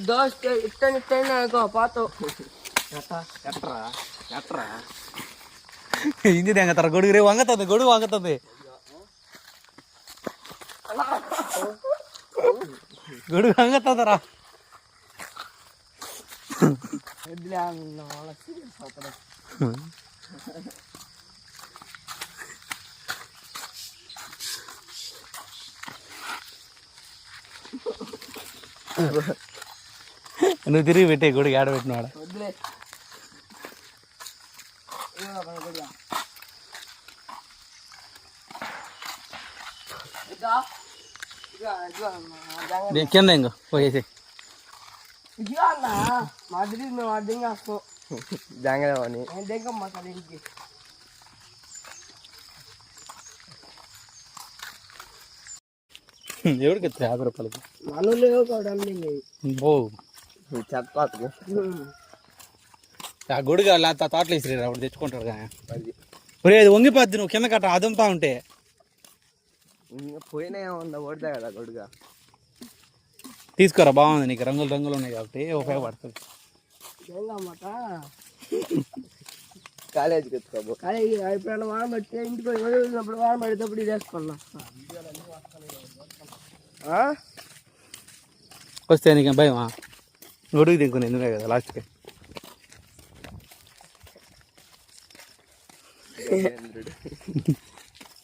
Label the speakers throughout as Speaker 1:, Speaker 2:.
Speaker 1: దోశ ఇట్టని పాత
Speaker 2: ಹಿಂದಿ ಹೆಂಗತ್ತಾರ ಗొడుగు ಹಂಗತ್ತದೆ ಗొడుగు ಹಂಗತ್ತದೆ ಗొడుగు ಹಂಗತ್ತದರ నువ్వు తిరిగి పెట్టే గొడుగు ఆడబెట్టినాడు కింద ఇంకో పోయేసి
Speaker 1: జాంగలేవని
Speaker 2: ఎవరికి 50 రూపాయలకి
Speaker 1: చెప్పాలి
Speaker 2: ఆ గొడుగు అలా తోటలు వేసిరా అప్పుడు తెచ్చుకుంటారు కానీ ఒరే అది వంగిపోద్ది నువ్వు కింద కట్ట అదంతా ఉంటే
Speaker 1: పోయినా ఏమన్నా కొడతా కదా గొడుగా
Speaker 2: తీసుకోరా బాగుంది నీకు రంగులు రంగులు ఉన్నాయి కాబట్టి ఉపయోగపడుతుంది
Speaker 1: కాలేజీకి ఎత్తుకోబో కాలేజీ ఎప్పుడైనా వాన పడితే ఇంటికి వదిలినప్పుడు వాన పడేటప్పుడు ఇది వేసుకున్నా
Speaker 2: వస్తే నీకు భయమా గొడుగు దింకుని నువ్వే కదా లాస్ట్కి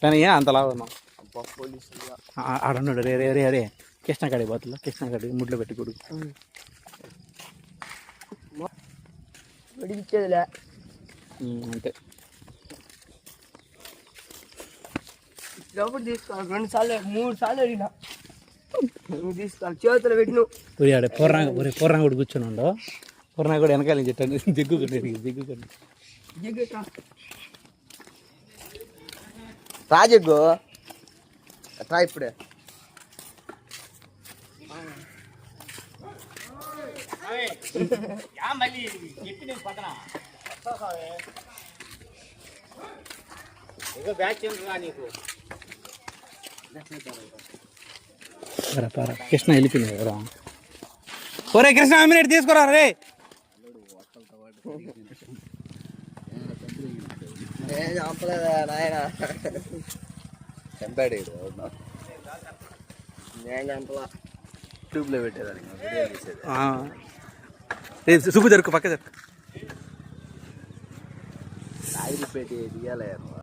Speaker 2: కానీ అంతలా ఉన్నాం ఆడన్నాడు రే రే రే అరే కృష్ణ కాడి పోతున్నా కృష్ణ కాడి ముడ్లో పెట్టి కొడుకు
Speaker 1: ఇచ్చేదిలే
Speaker 2: అంతే
Speaker 1: డబ్బులు తీసుకోవాలి 2 సార్లు 3 సార్లు అడిగినా నువ్వు తీసుకోవాలి చేతులు పెట్టిను
Speaker 2: ఆడే పూర్ణ కూడా కూర్చొని ఉండవు పూర్ణ కూడా వెనకాల చెట్టాను దిగ్గు
Speaker 1: రాజగ్గు రా ఇప్పుడే
Speaker 2: కృష్ణ వెళ్ళిపోయింది కదా ఒరే కృష్ణ అమ్మినట్టు తీసుకురా రే
Speaker 1: చంపలేదా నాయన చంపాడు నేను చంపలా ట్యూబ్లో పెట్టేదాన్ని
Speaker 2: సుబ్బు జరుకు పక్క జరుకు
Speaker 1: పెట్టి తీయాలి